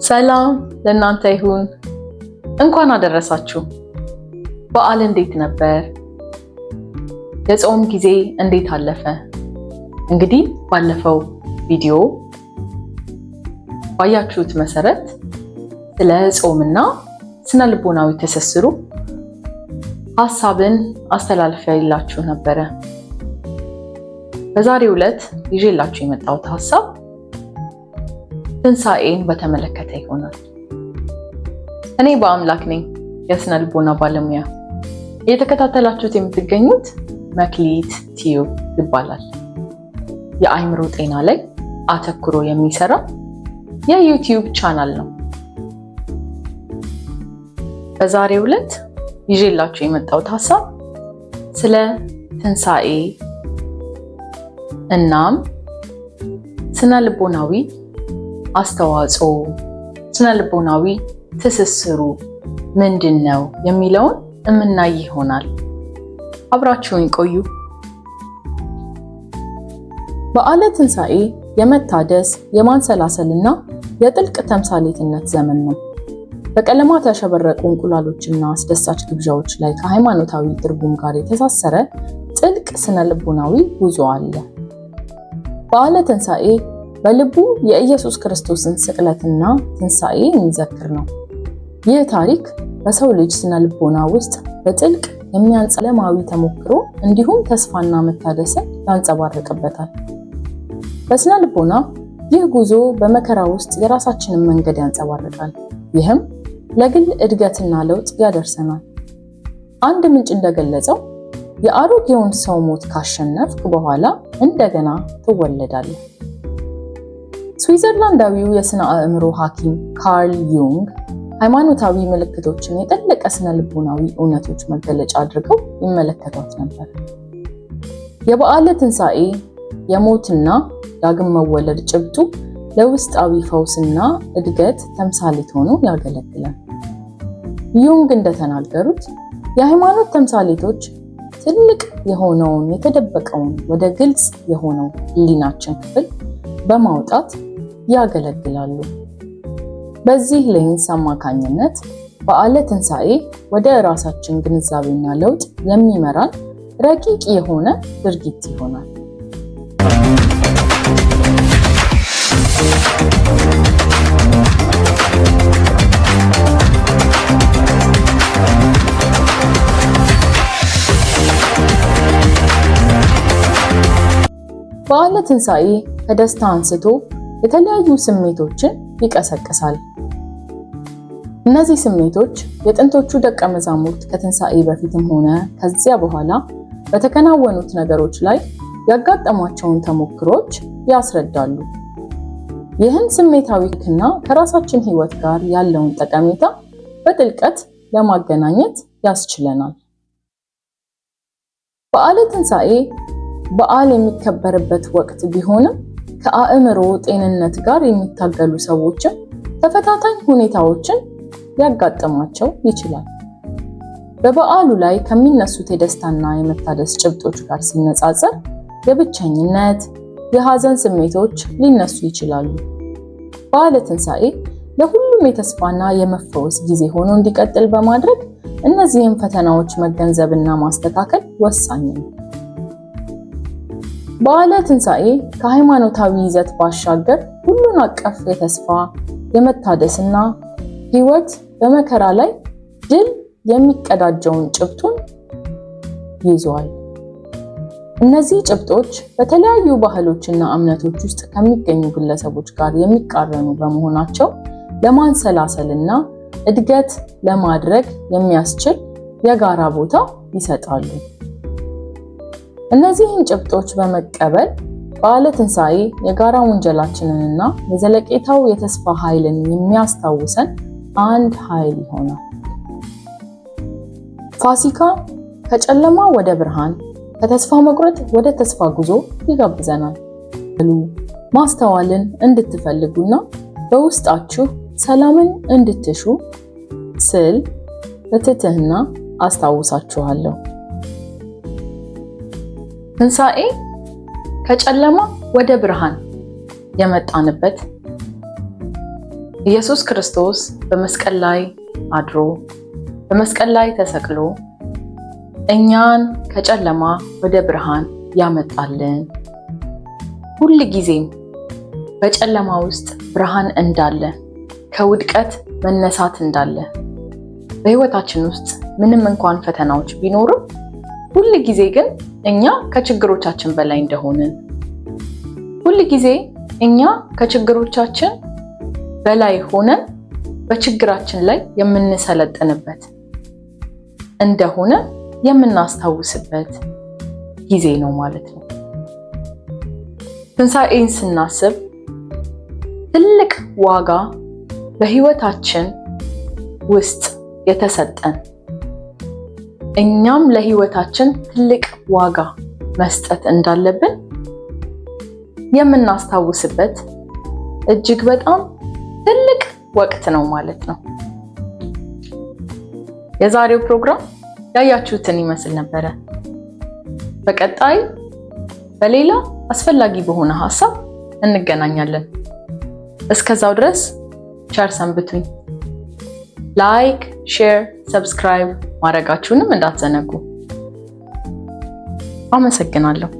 ሰላም ለእናንተ ይሁን። እንኳን አደረሳችሁ። በዓል እንዴት ነበር? የጾም ጊዜ እንዴት አለፈ? እንግዲህ ባለፈው ቪዲዮ ባያችሁት መሰረት ስለ ጾምና ስነ ልቦናዊ ትስስሩ ሐሳብን አስተላልፌላችሁ ነበረ። በዛሬው ዕለት ይዤላችሁ የመጣሁት ሐሳብ ትንሣኤን በተመለከተ ይሆናል። እኔ በአምላክ ነኝ የስነ ልቦና ባለሙያ። እየተከታተላችሁት የምትገኙት መክሊት ቲዩብ ይባላል። የአእምሮ ጤና ላይ አተኩሮ የሚሰራ የዩቲዩብ ቻናል ነው። በዛሬው ዕለት ይዤላችሁ የመጣሁት ሐሳብ ስለ ትንሣኤ እናም ስነ ልቦናዊ አስተዋጽኦ፣ ስነ ልቦናዊ ትስስሩ ምንድነው የሚለውን እምናይ ይሆናል። አብራችሁን ቆዩ። በዓለ ትንሣኤ የመታደስ የማንሰላሰልና የጥልቅ ተምሳሌትነት ዘመን ነው። በቀለማት ያሸበረቁ እንቁላሎችና አስደሳች ግብዣዎች ላይ ከሃይማኖታዊ ትርጉም ጋር የተሳሰረ ጥልቅ ስነ ልቦናዊ ጉዞ አለ። በዓለ ትንሣኤ በልቡ የኢየሱስ ክርስቶስን ስቅለትና ትንሣኤ የሚዘክር ነው። ይህ ታሪክ በሰው ልጅ ስነ ልቦና ውስጥ በጥልቅ የሚያንጸለማዊ ተሞክሮ እንዲሁም ተስፋና መታደስን ያንጸባርቅበታል። በስነ ልቦና ይህ ጉዞ በመከራ ውስጥ የራሳችንን መንገድ ያንጸባርቃል። ይህም ለግል እድገትና ለውጥ ያደርሰናል። አንድ ምንጭ እንደገለጸው የአሮጌውን ሰው ሞት ካሸነፍክ በኋላ እንደገና ትወለዳለህ። ስዊዘርላንዳዊው የስነ አእምሮ ሐኪም ካርል ዩንግ ሃይማኖታዊ ምልክቶችን የጠለቀ ስነ ልቦናዊ እውነቶች መገለጫ አድርገው ይመለከቷት ነበር። የበዓለ ትንሣኤ የሞትና ዳግም መወለድ ጭብጡ ለውስጣዊ ፈውስና እድገት ተምሳሌት ሆኖ ያገለግላል። ዩንግ እንደተናገሩት የሃይማኖት ተምሳሌቶች ትልቅ የሆነውን የተደበቀውን ወደ ግልጽ የሆነው ሕሊናችን ክፍል በማውጣት ያገለግላሉ። በዚህ ሌንስ አማካኝነት በዓለ ትንሣኤ ወደ ራሳችን ግንዛቤና ለውጥ የሚመራን ረቂቅ የሆነ ድርጊት ይሆናል። በዓለ ትንሣኤ ከደስታ አንስቶ የተለያዩ ስሜቶችን ይቀሰቅሳል። እነዚህ ስሜቶች የጥንቶቹ ደቀ መዛሙርት ከትንሣኤ በፊትም ሆነ ከዚያ በኋላ በተከናወኑት ነገሮች ላይ ያጋጠሟቸውን ተሞክሮች ያስረዳሉ። ይህን ስሜታዊና ከራሳችን ሕይወት ጋር ያለውን ጠቀሜታ በጥልቀት ለማገናኘት ያስችለናል። በዓለ ትንሣኤ በዓል የሚከበርበት ወቅት ቢሆንም ከአእምሮ ጤንነት ጋር የሚታገሉ ሰዎችም ተፈታታኝ ሁኔታዎችን ሊያጋጥማቸው ይችላል። በበዓሉ ላይ ከሚነሱት የደስታና የመታደስ ጭብጦች ጋር ሲነጻጸር የብቸኝነት፣ የሐዘን ስሜቶች ሊነሱ ይችላሉ። በዓለ ትንሣኤ ለሁሉም የተስፋና የመፈወስ ጊዜ ሆኖ እንዲቀጥል በማድረግ እነዚህን ፈተናዎች መገንዘብና ማስተካከል ወሳኝ ነው። በዓለ ትንሣኤ ከሃይማኖታዊ ይዘት ባሻገር ሁሉን አቀፍ የተስፋ የመታደስና ሕይወት በመከራ ላይ ድል የሚቀዳጀውን ጭብጡን ይዟል። እነዚህ ጭብጦች በተለያዩ ባህሎችና እምነቶች ውስጥ ከሚገኙ ግለሰቦች ጋር የሚቃረኑ በመሆናቸው ለማንሰላሰልና እድገት ለማድረግ የሚያስችል የጋራ ቦታ ይሰጣሉ። እነዚህን ጭብጦች በመቀበል በዓለ ትንሣኤ የጋራ ወንጀላችንንና የዘለቄታው የተስፋ ኃይልን የሚያስታውሰን አንድ ኃይል ይሆናል። ፋሲካ ከጨለማ ወደ ብርሃን፣ ከተስፋ መቁረጥ ወደ ተስፋ ጉዞ ይጋብዘናል። ማስተዋልን እንድትፈልጉና በውስጣችሁ ሰላምን እንድትሹ ስል በትህትና አስታውሳችኋለሁ። ትንሣኤ ከጨለማ ወደ ብርሃን የመጣንበት፣ ኢየሱስ ክርስቶስ በመስቀል ላይ አድሮ በመስቀል ላይ ተሰቅሎ እኛን ከጨለማ ወደ ብርሃን ያመጣልን፣ ሁል ጊዜም በጨለማ ውስጥ ብርሃን እንዳለ፣ ከውድቀት መነሳት እንዳለ፣ በህይወታችን ውስጥ ምንም እንኳን ፈተናዎች ቢኖሩም ሁል ጊዜ ግን እኛ ከችግሮቻችን በላይ እንደሆንን፣ ሁል ጊዜ እኛ ከችግሮቻችን በላይ ሆነን በችግራችን ላይ የምንሰለጥንበት እንደሆነ የምናስታውስበት ጊዜ ነው ማለት ነው። ትንሣኤን ስናስብ ትልቅ ዋጋ በህይወታችን ውስጥ የተሰጠን፣ እኛም ለህይወታችን ትልቅ ዋጋ መስጠት እንዳለብን የምናስታውስበት እጅግ በጣም ትልቅ ወቅት ነው ማለት ነው። የዛሬው ፕሮግራም ያያችሁትን ይመስል ነበረ። በቀጣይ በሌላ አስፈላጊ በሆነ ሐሳብ እንገናኛለን። እስከዛው ድረስ ቸር ሰንብቱኝ። ላይክ፣ ሼር፣ ሰብስክራይብ ማድረጋችሁንም እንዳትዘነጉ። አመሰግናለሁ።